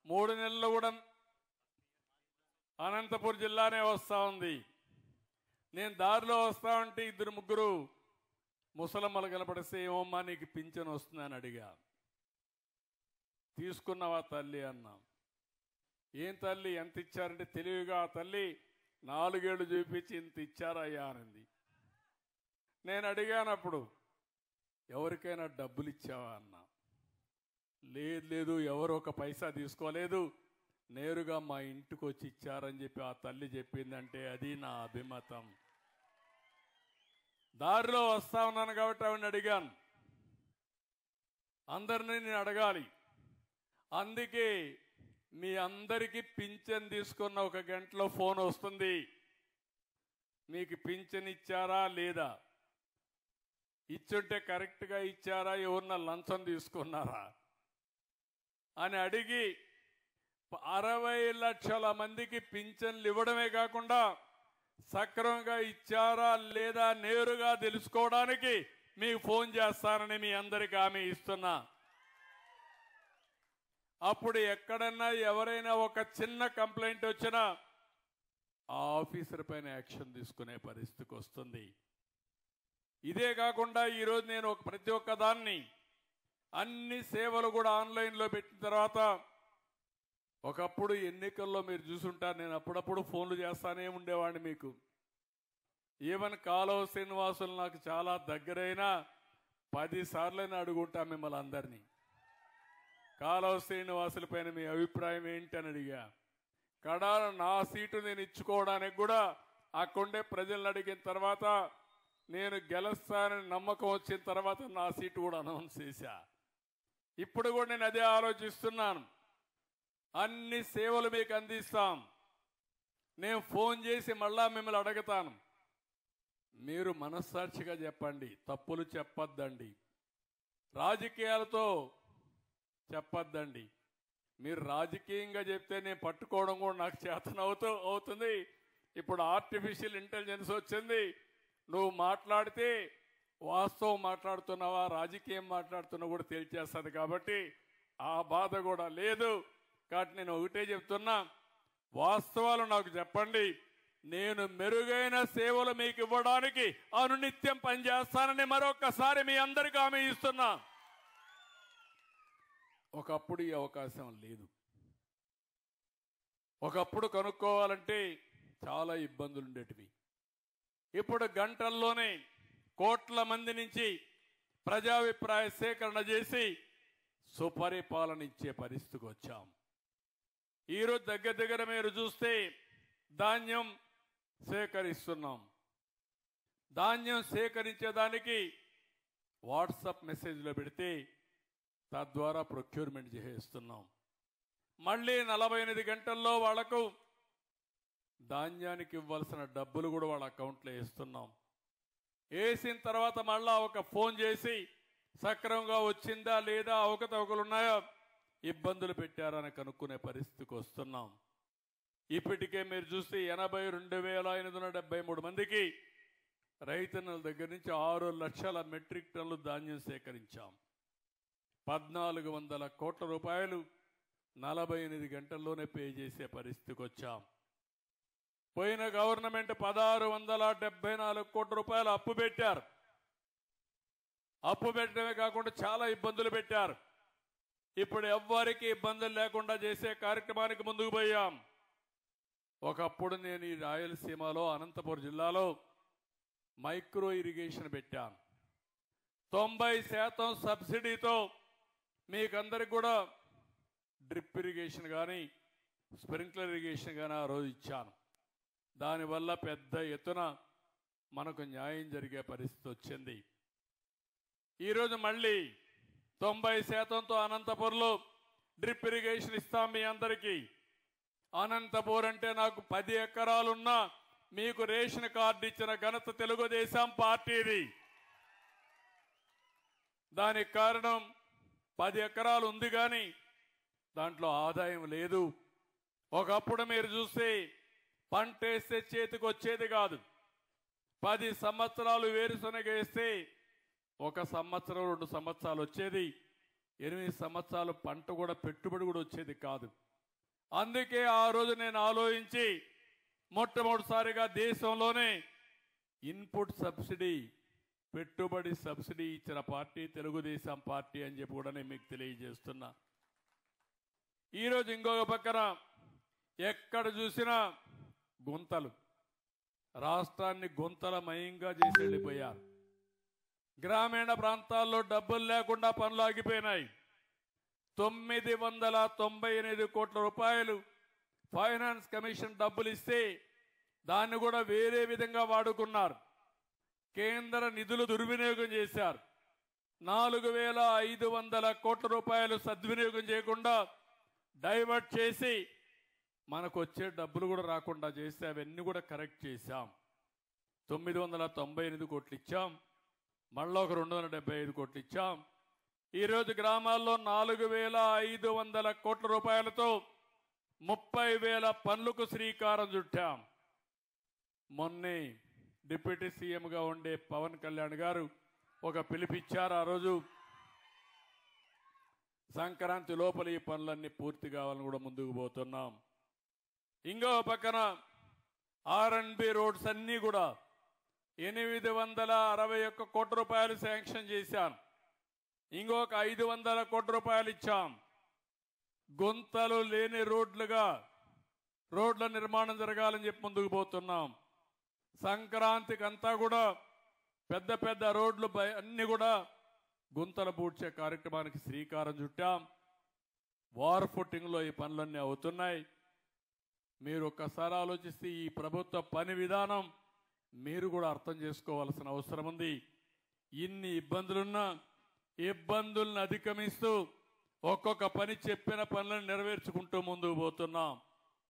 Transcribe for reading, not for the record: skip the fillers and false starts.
3 నెలలు కూడా అనంతపురం జిల్లానే వస్తూ ఉంది. నేను దారిలో వస్తా ఉంటే 2-3 ముసలమ్మలు కనపడిస్తే ఏమమ్మా నీకు పింఛన్ వస్తుందని అడిగా. తీసుకున్నావా తల్లి అన్నా. ఏం తల్లి ఎంత ఇచ్చారంటే తెలివిగా ఆ తల్లి 4 ఏళ్ళు చూపించి ఇంత ఇచ్చారయ్యా అనింది. నేను అడిగానప్పుడు ఎవరికైనా డబ్బులు ఇచ్చావా అన్నా. లేదు ఎవరు ఒక పైసా తీసుకోలేదు, నేరుగా మా ఇంటికి వచ్చి ఇచ్చారని చెప్పి ఆ తల్లి చెప్పిందంటే అది నా అభిమతం. దారిలో వస్తా ఉన్నాను కాబట్టి ఆవిడని అడిగాను. అందరినీ నేను అడగాలి. అందుకే మీ అందరికీ పింఛన్ తీసుకున్న 1 గంటలో ఫోన్ వస్తుంది. మీకు పింఛన్ ఇచ్చారా లేదా, ఇచ్చుంటే కరెక్ట్గా ఇచ్చారా, ఎవరన్నా లంచం తీసుకున్నారా అని అడిగి 60 లక్షల మందికి పింఛన్లు ఇవ్వడమే కాకుండా సక్రమంగా ఇచ్చారా లేదా నేరుగా తెలుసుకోవడానికి మీకు ఫోన్ చేస్తానని మీ అందరికీ హామీ ఇస్తున్నా. అప్పుడు ఎక్కడన్నా ఎవరైనా ఒక చిన్న కంప్లైంట్ వచ్చినా ఆ ఆఫీసర్ పైన యాక్షన్ తీసుకునే పరిస్థితికి వస్తుంది. ఇదే కాకుండా ఈరోజు నేను ప్రతి ఒక్క దాన్ని అన్ని సేవలు కూడా ఆన్లైన్లో పెట్టిన తర్వాత, ఒకప్పుడు ఎన్నికల్లో మీరు చూసుంటారు నేను అప్పుడప్పుడు ఫోన్లు చేస్తానే ఉండేవాడిని మీకు. ఈవెన్ కాలువ శ్రీనివాసులు నాకు చాలా దగ్గరైన 10 సార్లైనా అడుగుంటా మిమ్మల్ని అందరినీ. కాలువ శ్రీనివాసుల పైన మీ అభిప్రాయం ఏంటని అడిగా. కడాన నా సీటు నేను ఇచ్చుకోవడానికి కూడా అక్కడుండే ప్రజలను అడిగిన తర్వాత, నేను గెలుస్తానని నమ్మకం వచ్చిన తర్వాత నా సీటు కూడా అనౌన్స్ చేశా. ఇప్పుడు కూడా నేను అదే ఆలోచిస్తున్నాను. అన్ని సేవలు మీకు అందిస్తాం. నేను ఫోన్ చేసి మళ్ళా మిమ్మల్ని అడుగుతాను. మీరు మనస్సాక్షిగా చెప్పండి, తప్పులు చెప్పొద్దండి, రాజకీయాలతో చెప్పొద్దండి. మీరు రాజకీయంగా చెప్తే నేను పట్టుకోవడం కూడా నాకు చేతనవుతుంది. ఇప్పుడు ఆర్టిఫిషియల్ ఇంటెలిజెన్స్ వచ్చింది. నువ్వు మాట్లాడితే వాస్తవం మాట్లాడుతున్నావా రాజకీయం మాట్లాడుతున్నా కూడా తేల్చేస్తుంది. కాబట్టి ఆ బాధ కూడా లేదు. కాబట్టి నేను ఒకటే చెప్తున్నా, వాస్తవాలు నాకు చెప్పండి. నేను మెరుగైన సేవలు మీకు ఇవ్వడానికి అనునిత్యం పనిచేస్తానని మరొకసారి మీ అందరికీ హామీ ఇస్తున్నా. ఒకప్పుడు ఈ అవకాశం లేదు. ఒకప్పుడు కనుక్కోవాలంటే చాలా ఇబ్బందులు ఉండేటివి. ఇప్పుడు గంటల్లోనే కోట్ల మంది నుంచి ప్రజాభిప్రాయ సేకరణ చేసి సుపరిపాలన ఇచ్చే పరిస్థితికి వచ్చాం. ఈరోజు దగ్గర మీరు చూస్తే ధాన్యం సేకరిస్తున్నాం. ధాన్యం సేకరించేదానికి వాట్సాప్ మెసేజ్లో పెడితే తద్వారా ప్రొక్యూర్మెంట్ చేస్తున్నాం. మళ్ళీ 48 గంటల్లో వాళ్లకు ధాన్యానికి ఇవ్వాల్సిన డబ్బులు కూడా వాళ్ళ అకౌంట్లో వేస్తున్నాం. వేసిన తర్వాత మళ్ళా ఒక ఫోన్ చేసి సక్రమంగా వచ్చిందా లేదా, అవకతవకలు ఉన్నాయా, ఇబ్బందులు పెట్టారని కనుక్కునే పరిస్థితికి వస్తున్నాం. ఇప్పటికే మీరు చూస్తే 82,573 మందికి రైతన్నల దగ్గర నుంచి 6 లక్షల మెట్రిక్ టన్నులు ధాన్యం సేకరించాం. 1400 కోట్ల రూపాయలు 48 గంటల్లోనే పే చేసే పరిస్థితికి వచ్చాం. పోయిన గవర్నమెంట్ 1674 కోట్ల రూపాయలు అప్పు పెట్టారు. అప్పు పెట్టడమే కాకుండా చాలా ఇబ్బందులు పెట్టారు. ఇప్పుడు ఎవ్వరికి ఇబ్బందులు లేకుండా చేసే కార్యక్రమానికి ముందుకు పోయాం. ఒకప్పుడు నేను ఈ రాయలసీమలో అనంతపురం జిల్లాలో మైక్రో ఇరిగేషన్ పెట్టాను. 90% సబ్సిడీతో మీకందరికి కూడా డ్రిప్ ఇరిగేషన్ కానీ స్ప్రింక్లర్ ఇరిగేషన్ కానీ ఆ రోజు ఇచ్చాను. దానివల్ల పెద్ద ఎత్తున మనకు న్యాయం జరిగే పరిస్థితి వచ్చింది. ఈరోజు మళ్ళీ 90%తో అనంతపురంలో డ్రిప్ ఇరిగేషన్ ఇస్తాం మీ అందరికీ. అనంతపురం అంటే నాకు 10 ఎకరాలున్నా మీకు రేషన్ కార్డు ఇచ్చిన ఘనత తెలుగుదేశం పార్టీది. దానికి కారణం 10 ఎకరాలు ఉంది కానీ దాంట్లో ఆదాయం లేదు. ఒకప్పుడు మీరు చూస్తే పంట వేస్తే చేతికి వచ్చేది కాదు. 10 సంవత్సరాలు వేరుశనగ వేస్తే 1 సంవత్సరం 2 సంవత్సరాలు వచ్చేది. 8 సంవత్సరాలు పంట కూడా పెట్టుబడి కూడా వచ్చేది కాదు. అందుకే ఆ రోజు నేను ఆలోచించి మొట్టమొదటిసారిగా దేశంలోనే ఇన్పుట్ సబ్సిడీ, పెట్టుబడి సబ్సిడీ ఇచ్చిన పార్టీ తెలుగుదేశం పార్టీ అని చెప్పి కూడా నేను మీకు తెలియజేస్తున్నా. ఈరోజు ఇంకొక పక్కన ఎక్కడ చూసినా గుంతలు, రాష్ట్రాన్ని గుంతలమయంగా చేసి వెళ్ళిపోయారు. గ్రామీణ ప్రాంతాల్లో డబ్బులు లేకుండా పనులు ఆగిపోయినాయి. 998 కోట్ల రూపాయలు ఫైనాన్స్ కమిషన్ డబ్బులు ఇస్తే దాన్ని కూడా వేరే విధంగా వాడుకున్నారు. కేంద్ర నిధులు దుర్వినియోగం చేశారు. 4500 కోట్ల రూపాయలు సద్వినియోగం చేయకుండా డైవర్ట్ చేసి మనకు వచ్చే డబ్బులు కూడా రాకుండా చేస్తే అవన్నీ కూడా కరెక్ట్ చేశాం. 998 కోట్లు ఇచ్చాం, మళ్ళీ ఒక 275 కోట్లు ఇచ్చాం. ఈరోజు గ్రామాల్లో 4500 కోట్ల రూపాయలతో 30,000 పనులకు శ్రీకారం చుట్టాం. మొన్నే డిప్యూటీ సీఎంగా ఉండే పవన్ కళ్యాణ్ గారు ఒక పిలిపిచ్చారు. ఆ రోజు సంక్రాంతి లోపల ఈ పనులన్నీ పూర్తి కావాలని కూడా ముందుకు పోతున్నాం. ఇంకో పక్కన R&B రోడ్స్ అన్నీ కూడా 861 కోట్ల రూపాయలు శాంక్షన్ చేశాను. ఇంకొక 500 కోట్ల రూపాయలు ఇచ్చాం. గుంతలు లేని రోడ్లుగా రోడ్ల నిర్మాణం జరగాలని చెప్పి ముందుకు పోతున్నాం. సంక్రాంతికి అంతా కూడా పెద్ద పెద్ద రోడ్లు అన్ని కూడా గుంతలు పూడ్చే కార్యక్రమానికి శ్రీకారం చుట్టాం. వార్ ఫుటింగ్లో ఈ పనులన్నీ అవుతున్నాయి. మీరు ఒక్కసారి ఆలోచిస్తే ఈ ప్రభుత్వ పని విధానం మీరు కూడా అర్థం చేసుకోవాల్సిన అవసరం ఉంది. ఇన్ని ఇబ్బందులున్నా ఇబ్బందులను అధిగమిస్తూ ఒక్కొక్క పని చెప్పిన పనులను నెరవేర్చుకుంటూ ముందుకు పోతున్నాం.